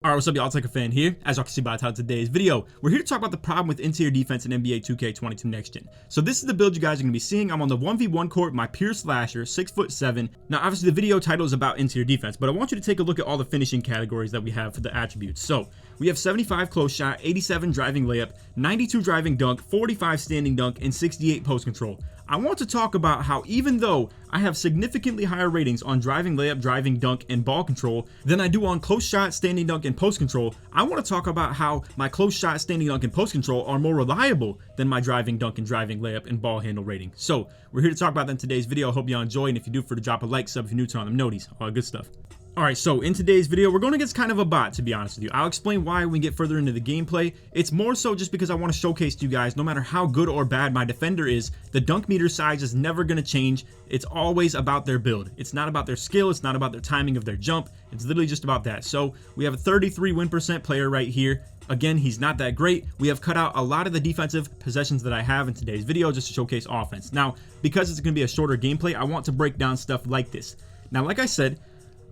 Alright, what's up y'all, it's LakerFan here. As y'all can see by the title of today's video, we're here to talk about the problem with interior defense in NBA 2K22 Next Gen. So this is the build you guys are going to be seeing. I'm on the 1v1 court, my pure slasher, 6'7". Now obviously the video title is about interior defense, but I want you to take a look at all the finishing categories that we have for the attributes. So we have 75 close shot, 87 driving layup, 92 driving dunk, 45 standing dunk, and 68 post control. I want to talk about how even though I have significantly higher ratings on driving layup, driving dunk, and ball control than I do on close shot, standing dunk, and post control, I want to talk about how my close shot, standing dunk, and post control are more reliable than my driving dunk and driving layup and ball handle rating. So we're here to talk about that in today's video. I hope y'all enjoy, and if you do, for to drop a like, sub if you're new, turn on them noties, all that good stuff. Alright, so in today's video, we're going against kind of a bot, to be honest with you. I'll explain why when we get further into the gameplay. It's more so just because I want to showcase to you guys, no matter how good or bad my defender is, the dunk meter size is never going to change. It's always about their build. It's not about their skill. It's not about their timing of their jump. It's literally just about that. So we have a 33 win percent player right here. Again, he's not that great. We have cut out a lot of the defensive possessions that I have in today's video just to showcase offense. Now, because it's going to be a shorter gameplay, I want to break down stuff like this. Now, like I said,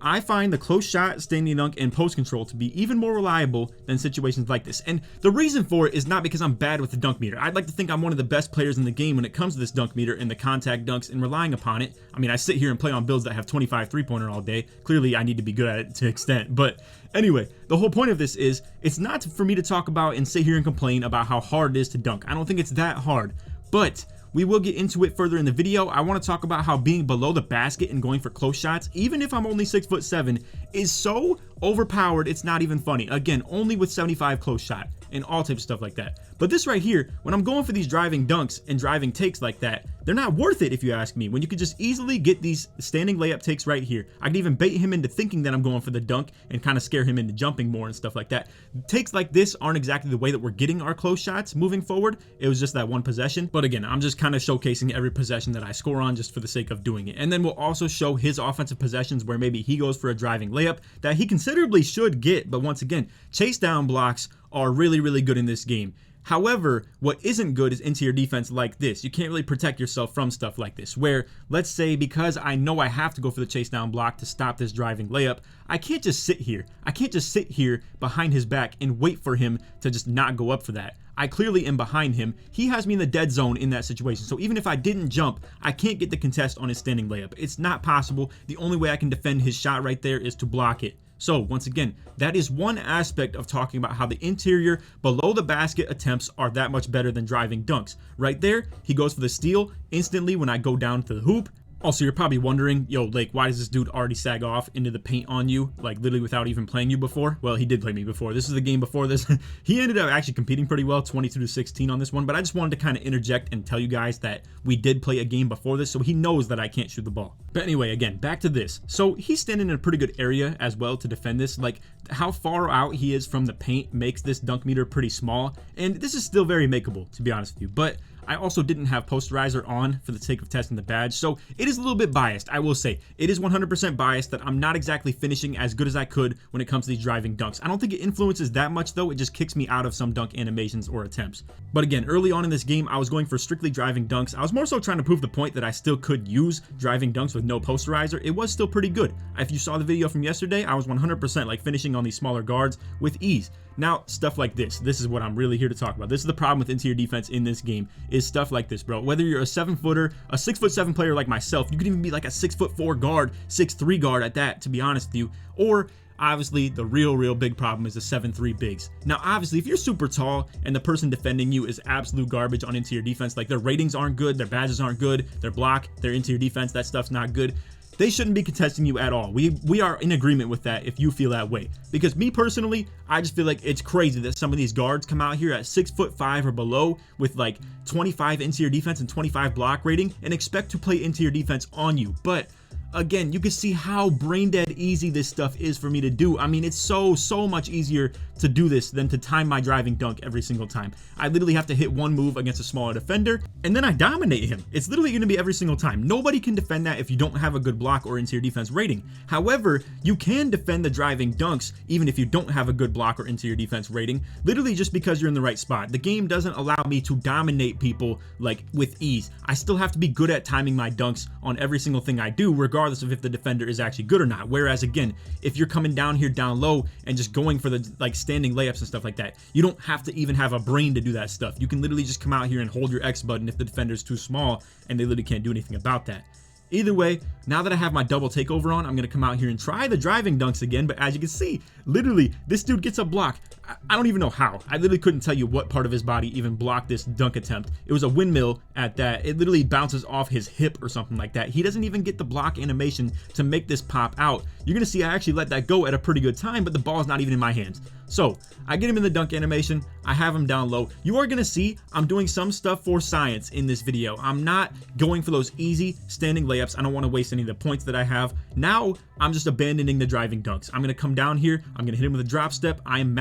I find the close shot, standing dunk, and post control to be even more reliable than situations like this. And the reason for it is not because I'm bad with the dunk meter. I'd like to think I'm one of the best players in the game when it comes to this dunk meter and the contact dunks and relying upon it. I mean, I sit here and play on builds that have 25 three-pointer all day. Clearly, I need to be good at it to an extent. But anyway, the whole point of this is it's not for me to talk about and sit here and complain about how hard it is to dunk. I don't think it's that hard. But we will get into it further in the video. I want to talk about how being below the basket and going for close shots, even if I'm only 6'7", is so overpowered it's not even funny. Again, only with 75 close shot and all types of stuff like that. But this right here, when I'm going for these driving dunks and driving takes like that, they're not worth it if you ask me. When you could just easily get these standing layup takes right here. I could even bait him into thinking that I'm going for the dunk and kind of scare him into jumping more and stuff like that. Takes like this aren't exactly the way that we're getting our close shots moving forward. It was just that one possession. But again, I'm just kind of showcasing every possession that I score on just for the sake of doing it. And then we'll also show his offensive possessions where maybe he goes for a driving layup that he considerably should get. But once again, chase down blocks are really, really good in this game. However, what isn't good is interior defense like this. You can't really protect yourself from stuff like this, where let's say because I know I have to go for the chase down block to stop this driving layup, I can't just sit here. I can't just sit here behind his back and wait for him to just not go up for that. I clearly am behind him. He has me in the dead zone in that situation. So even if I didn't jump, I can't get the contest on his standing layup. It's not possible. The only way I can defend his shot right there is to block it. So once again, that is one aspect of talking about how the interior below the basket attempts are that much better than driving dunks. Right there, he goes for the steal instantly when I go down to the hoop. Also, you're probably wondering, yo, Lake, why does this dude already sag off into the paint on you, like literally without even playing you before? Well, he did play me before. This is the game before this. He ended up actually competing pretty well, 22-16 on this one, but I just wanted to kind of interject and tell you guys that we did play a game before this, so he knows that I can't shoot the ball. But anyway, again, back to this. So he's standing in a pretty good area as well to defend this. Like, how far out he is from the paint makes this dunk meter pretty small, and this is still very makeable, to be honest with you. But I also didn't have posterizer on for the sake of testing the badge, so it is a little bit biased. I will say it is 100% biased that I'm not exactly finishing as good as I could when it comes to these driving dunks. I don't think it influences that much though. It just kicks me out of some dunk animations or attempts. But again, early on in this game, I was going for strictly driving dunks. I was more so trying to prove the point that I still could use driving dunks with no posterizer. It was still pretty good. If you saw the video from yesterday, I was 100% like finishing on these smaller guards with ease. Now, stuff like this is what I'm really here to talk about. This is the problem with interior defense in this game, is stuff like this, bro. Whether you're a 7-footer, a 6'7" player like myself, you could even be like a 6'4" guard, 6'3" guard at that, to be honest with you. Or obviously, the real big problem is the 7'3" bigs. Now, obviously, if you're super tall and the person defending you is absolute garbage on interior defense, like their ratings aren't good, their badges aren't good, their block, their interior defense, that stuff's not good, they shouldn't be contesting you at all. We are in agreement with that if you feel that way. Because me personally, I just feel like it's crazy that some of these guards come out here at 6'5" or below with like 25 interior defense and 25 block rating and expect to play interior defense on you. But again, you can see how brain dead easy this stuff is for me to do. I mean, it's so much easier to do this than to time my driving dunk every single time. I literally have to hit one move against a smaller defender and then I dominate him. It's literally going to be every single time. Nobody can defend that if you don't have a good block or interior defense rating. However, you can defend the driving dunks even if you don't have a good block or interior defense rating, literally just because you're in the right spot. The game doesn't allow me to dominate people like with ease. I still have to be good at timing my dunks on every single thing I do, regardless regardless of if the defender is actually good or not. Whereas again, if you're coming down here down low and just going for the like standing layups and stuff like that, you don't have to even have a brain to do that stuff. You can literally just come out here and hold your X button if the defender is too small and they literally can't do anything about that. Either way, now that I have my double takeover on, I'm going to come out here and try the driving dunks again. But as you can see, literally, this dude gets a block. I don't even know how. I literally couldn't tell you what part of his body even blocked this dunk attempt. It was a windmill at that. It literally bounces off his hip or something like that. He doesn't even get the block animation to make this pop out. You're going to see I actually let that go at a pretty good time, but the ball is not even in my hands. So I get him in the dunk animation. I have him down low. You are going to see I'm doing some stuff for science in this video. I'm not going for those easy standing layups. I don't want to waste any of the points that I have. Now I'm just abandoning the driving dunks. I'm going to come down here. I'm going to hit him with a drop step. I'm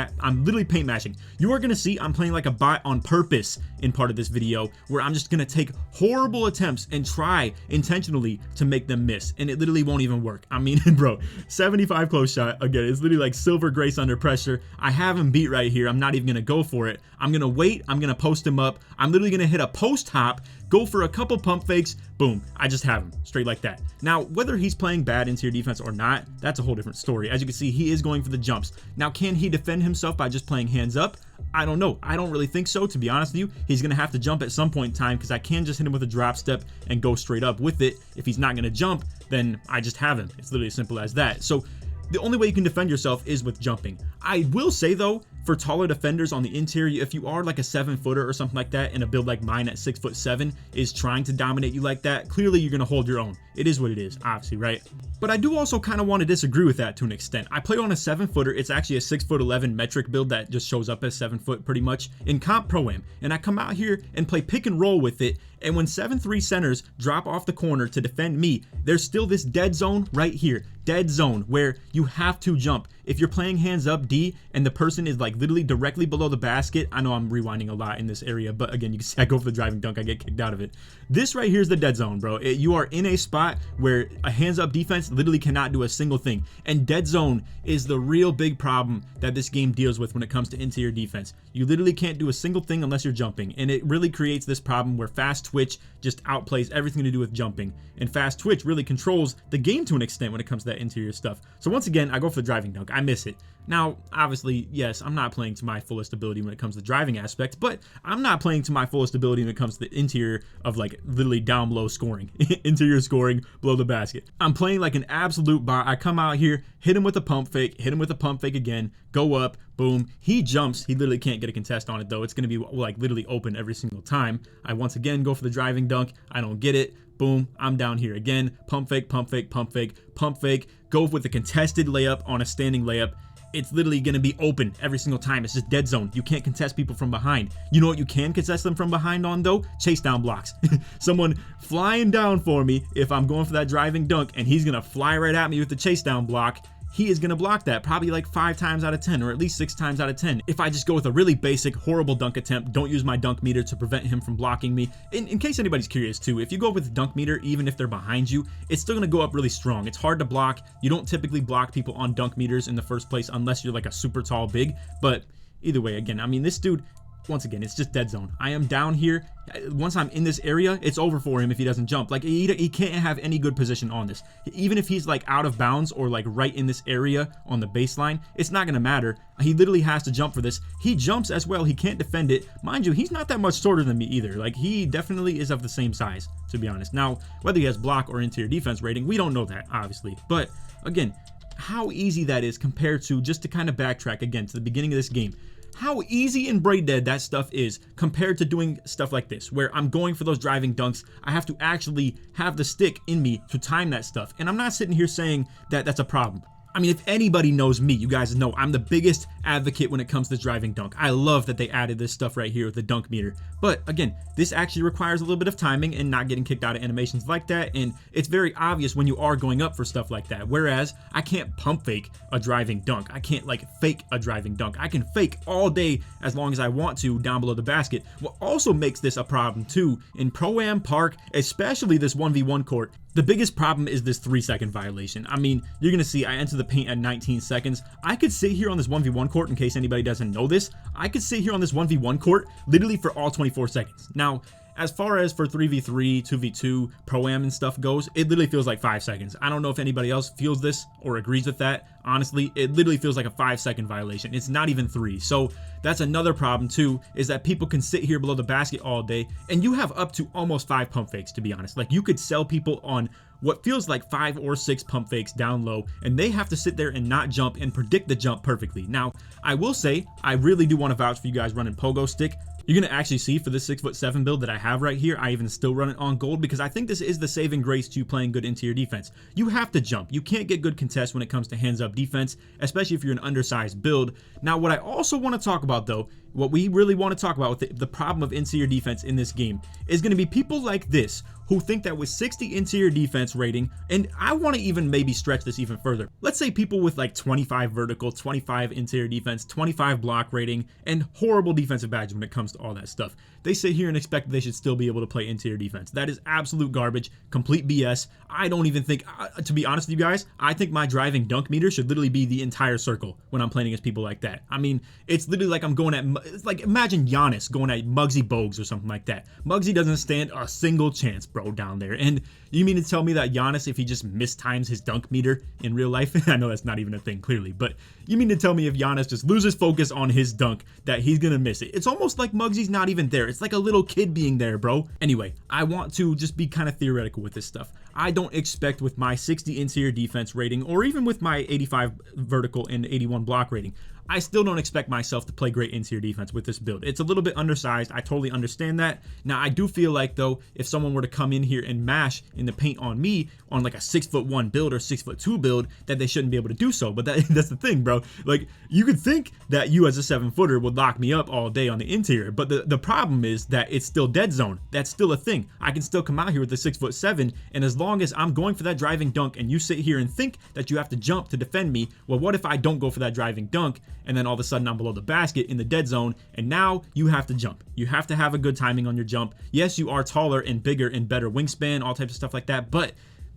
literally paint mashing. You are going to see I'm playing like a bot on purpose in part of this video where I'm just going to take horrible attempts and try intentionally to make them miss. And it literally won't even work. I mean, bro, 75 close shot. Again, it's literally like silver grace under pressure. I have him beat right here. I'm not even going to go for it. I'm going to wait. I'm going to post him up. I'm literally going to hit a post hop, go for a couple pump fakes. Boom. I just have him straight like that. Now, whether he's playing bad interior defense or not, that's a whole different story. As you can see, he is going for the jumps. Now, can he defend himself by just playing hands up? I don't know. I don't really think so, to be honest with you. He's going to have to jump at some point in time because I can just hit him with a drop step and go straight up with it. If he's not going to jump, then I just have him. It's literally as simple as that. So the only way you can defend yourself is with jumping. I will say though, for taller defenders on the interior, if you are like a 7-footer or something like that, and a build like mine at 6'7" is trying to dominate you like that, clearly you're gonna hold your own. It is what it is, obviously, right? But I do also kind of want to disagree with that to an extent. I play on a 7-footer. It's actually a 6'11" metric build that just shows up as 7 foot pretty much in comp pro-am, and I come out here and play pick and roll with it. And when 7'3" centers drop off the corner to defend me, there's still this dead zone right here. Dead zone where you have to jump. If you're playing hands up D and the person is like literally directly below the basket, I know I'm rewinding a lot in this area, but again, you can see I go for the driving dunk, I get kicked out of it. This right here is the dead zone, bro. You are in a spot where a hands up defense literally cannot do a single thing. And dead zone is the real big problem that this game deals with when it comes to interior defense. You literally can't do a single thing unless you're jumping. And it really creates this problem where fast twitch just outplays everything to do with jumping. And fast twitch really controls the game to an extent when it comes to that interior stuff. So once again, I go for the driving dunk. I miss it. Now, obviously, yes, I'm not playing to my fullest ability when it comes to the driving aspect, but I'm not playing to my fullest ability when it comes to the interior of like literally down low scoring, interior scoring below the basket. I'm playing like an absolute bot. I come out here, hit him with a pump fake, hit him with a pump fake again, go up, boom. He jumps. He literally can't get a contest on it though. It's going to be like literally open every single time. I once again go for the driving dunk. I don't get it. Boom, I'm down here again. Pump fake, pump fake, pump fake, pump fake. Go with a contested layup on a standing layup. It's literally going to be open every single time. It's just dead zone. You can't contest people from behind. You know what you can contest them from behind on though? Chase down blocks. Someone flying down for me if I'm going for that driving dunk and he's going to fly right at me with the chase down block. He is going to block that probably like 5 times out of 10 or at least 6 times out of 10. If I just go with a really basic, horrible dunk attempt, don't use my dunk meter to prevent him from blocking me. In case anybody's curious too, if you go with the dunk meter, even if they're behind you, it's still going to go up really strong. It's hard to block. You don't typically block people on dunk meters in the first place unless you're like a super tall big. But either way, again, I mean, this dude, once again, it's just dead zone. I am down here. Once I'm in this area, it's over for him if he doesn't jump. Like, he can't have any good position on this. Even if he's like out of bounds or like right in this area on the baseline, it's not going to matter. He literally has to jump for this. He jumps as well. He can't defend it. Mind you, he's not that much shorter than me either. Like, he definitely is of the same size, to be honest. Now, whether he has block or interior defense rating, we don't know that, obviously. But again, how easy that is compared to, just to kind of backtrack again to the beginning of this game, how easy and brain dead that stuff is compared to doing stuff like this, where I'm going for those driving dunks. I have to actually have the stick in me to time that stuff. And I'm not sitting here saying that that's a problem. I mean, if anybody knows me, you guys know I'm the biggest advocate when it comes to driving dunk. I love that they added this stuff right here with the dunk meter. But again, this actually requires a little bit of timing and not getting kicked out of animations like that. And it's very obvious when you are going up for stuff like that. Whereas I can't pump fake a driving dunk. I can't like fake a driving dunk. I can fake all day as long as I want to down below the basket. What also makes this a problem too in Pro-Am Park, especially this 1v1 court, the biggest problem is this 3-second violation. I mean, you're going to see I enter the paint at 19 seconds. I could sit here on this 1v1 court, in case anybody doesn't know this, I could sit here on this 1v1 court literally for all 24 seconds. Now, as far as for 3v3, 2v2, pro-am and stuff goes, it literally feels like 5 seconds. I don't know if anybody else feels this or agrees with that. Honestly, it literally feels like a 5-second violation. It's not even 3. So that's another problem too, is that people can sit here below the basket all day and you have up to almost 5 pump fakes, to be honest. Like, you could sell people on what feels like 5 or 6 pump fakes down low, and they have to sit there and not jump and predict the jump perfectly. Now, I will say, I really do want to vouch for you guys running pogo stick. You're going to actually see for this 6'7" build that I have right here, I even still run it on gold because I think this is the saving grace to playing good interior defense. You have to jump. You can't get good contests when it comes to hands up defense, especially if you're an undersized build. Now, what I also want to talk about though, what we really want to talk about with the problem of interior defense in this game is going to be people like this who think that with 60 interior defense rating, and I want to even maybe stretch this even further. Let's say people with like 25 vertical, 25 interior defense, 25 block rating, and horrible defensive badge when it comes to all that stuff. They sit here and expect they should still be able to play interior defense. That is absolute garbage, complete BS. I don't even think, to be honest with you guys, I think my driving dunk meter should literally be the entire circle when I'm playing against people like that. I mean, it's literally like I'm going at, it's like imagine Giannis going at Muggsy Bogues or something like that. Muggsy doesn't stand a single chance, bro, down there. And you mean to tell me that Giannis, if he just mistimes his dunk meter in real life, I know that's not even a thing clearly, but you mean to tell me if Giannis just loses focus on his dunk that he's gonna miss it? It's almost like Muggsy's not even there. It's like a little kid being there, bro. Anyway, I want to just be kind of theoretical with this stuff. I don't expect with my 60 interior defense rating, or even with my 85 vertical and 81 block rating, I still don't expect myself to play great interior defense with this build. It's a little bit undersized. I totally understand that. Now, I do feel like, though, if someone were to come in here and mash in the paint on me on like a 6'1" build or 6'2" build, that they shouldn't be able to do so. But that's the thing, bro. Like, you could think that you as a 7-footer would lock me up all day on the interior. But the problem is that it's still dead zone. That's still a thing. I can still come out here with the 6'7", and as long as I'm going for that driving dunk and you sit here and think that you have to jump to defend me, well, what if I don't go for that driving dunk and then all of a sudden I'm below the basket in the dead zone, and now you have to jump. You have to have a good timing on your jump. Yes, you are taller and bigger and better wingspan, all types of stuff like that, but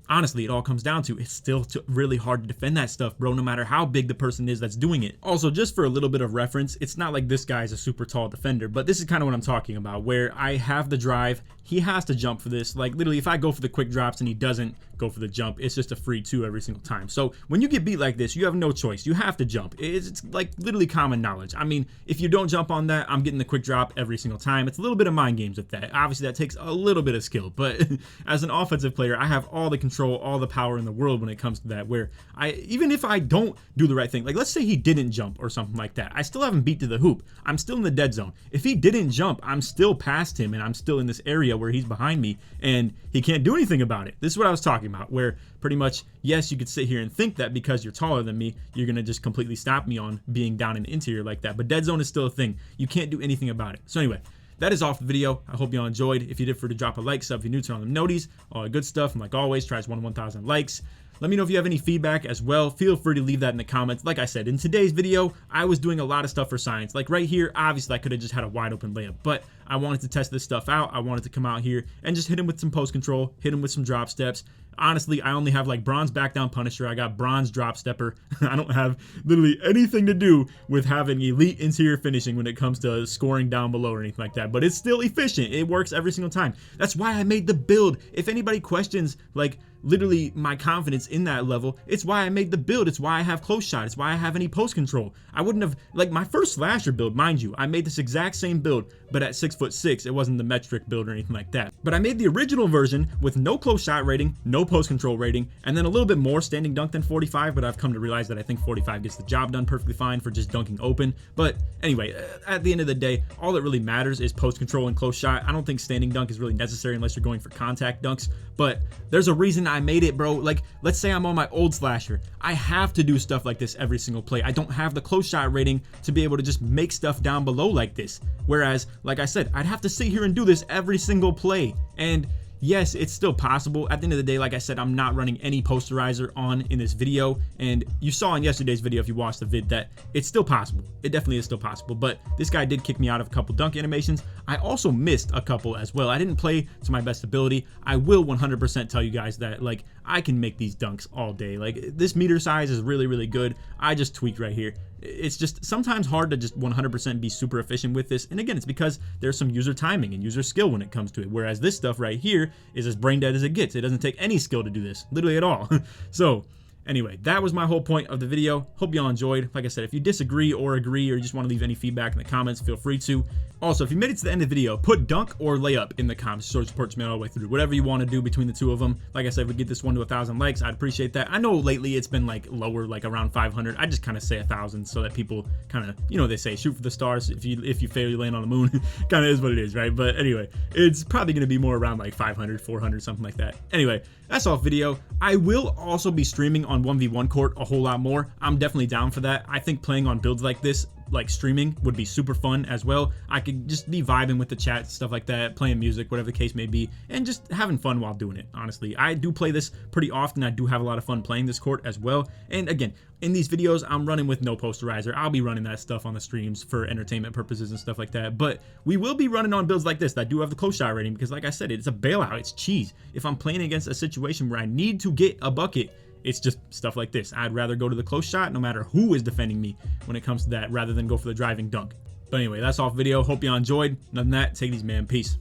honestly, it all comes down to it's still really hard to defend that stuff, bro, no matter how big the person is that's doing it. Also, just for a little bit of reference, it's not like this guy is a super tall defender, but this is kind of what I'm talking about, where I have the drive, he has to jump for this. Like, literally, if I go for the quick drops and he doesn't go for the jump, it's just a free 2 every single time. So when you get beat like this, you have no choice. You have to jump. It's like literally common knowledge. I mean, if you don't jump on that, I'm getting the quick drop every single time. It's a little bit of mind games with that. Obviously, that takes a little bit of skill, but as an offensive player, I have all the control, all the power in the world when it comes to that, where even if I don't do the right thing, like let's say he didn't jump or something like that, I still haven't beat to the hoop. I'm still in the dead zone. If he didn't jump, I'm still past him and I'm still in this area where he's behind me and he can't do anything about it. This is what I was talking about, where pretty much, yes, you could sit here and think that because you're taller than me, you're going to just completely stop me on being down in the interior like that. But dead zone is still a thing. You can't do anything about it. So anyway, that is off the video. I hope you all enjoyed. If you did, to drop a like, sub if you're new, turn on the noties, all the good stuff. And like always, try to 1,000 likes. Let me know if you have any feedback as well. Feel free to leave that in the comments. Like I said, in today's video, I was doing a lot of stuff for science. Like right here, obviously I could have just had a wide open layup, but I wanted to test this stuff out. I wanted to come out here and just hit him with some post control, hit him with some drop steps. Honestly, I only have like bronze back down punisher. I got bronze drop stepper. I don't have literally anything to do with having elite interior finishing when it comes to scoring down below or anything like that, but it's still efficient. It works every single time. That's why I made the build. If anybody questions like literally my confidence in that level, it's why I made the build. It's why I have close shot. It's why I have any post control. I wouldn't have, like my first slasher build, mind you, I made this exact same build, but at 6'6". It wasn't the metric build or anything like that. But I made the original version with no close shot rating, no post control rating, and then a little bit more standing dunk than 45, but I've come to realize that I think 45 gets the job done perfectly fine for just dunking open. But anyway, at the end of the day, all that really matters is post control and close shot. I don't think standing dunk is really necessary unless you're going for contact dunks, but there's a reason I made it, bro. Like, let's say I'm on my old slasher. I have to do stuff like this every single play. I don't have the close shot rating to be able to just make stuff down below like this. Whereas, like I said, I'd have to sit here and do this every single play. And yes, it's still possible. At the end of the day, like I said, I'm not running any posterizer on in this video. And you saw in yesterday's video, if you watched the vid, that it's still possible. It definitely is still possible. But this guy did kick me out of a couple dunk animations. I also missed a couple as well. I didn't play to my best ability. I will 100% tell you guys that, like, I can make these dunks all day. Like, this meter size is really, really good. I just tweaked right here. It's just sometimes hard to just 100% be super efficient with this. And again, it's because there's some user timing and user skill when it comes to it. Whereas this stuff right here is as brain dead as it gets. It doesn't take any skill to do this, literally at all. So anyway, that was my whole point of the video. Hope y'all enjoyed. Like I said, if you disagree or agree or you just want to leave any feedback in the comments, feel free to. Also, if you made it to the end of the video, put dunk or layup in the comments. So support me all the way through. Whatever you want to do between the two of them. Like I said, if we get this one to 1,000 likes, I'd appreciate that. I know lately it's been like lower, like around 500. I just kind of say 1,000 so that people kind of, you know, they say shoot for the stars. If you fail, you land on the moon. Kind of is what it is, right? But anyway, it's probably going to be more around like 500, 400, something like that. Anyway, that's all video. I will also be streaming on 1v1 court a whole lot more. I'm definitely down for that. I think playing on builds like this, like streaming, would be super fun as well. I could just be vibing with the chat, stuff like that, playing music, whatever the case may be, and just having fun while doing it. Honestly, I do play this pretty often. I do have a lot of fun playing this court as well. And again, in these videos, I'm running with no posterizer. I'll be running that stuff on the streams for entertainment purposes and stuff like that. But we will be running on builds like this that do have the close shot rating because, like I said, it's a bailout. It's cheese. If I'm playing against a situation where I need to get a bucket, it's just stuff like this. I'd rather go to the close shot no matter who is defending me when it comes to that rather than go for the driving dunk. But anyway, that's all for video. Hope y'all enjoyed. Other than that, take these, man. Peace.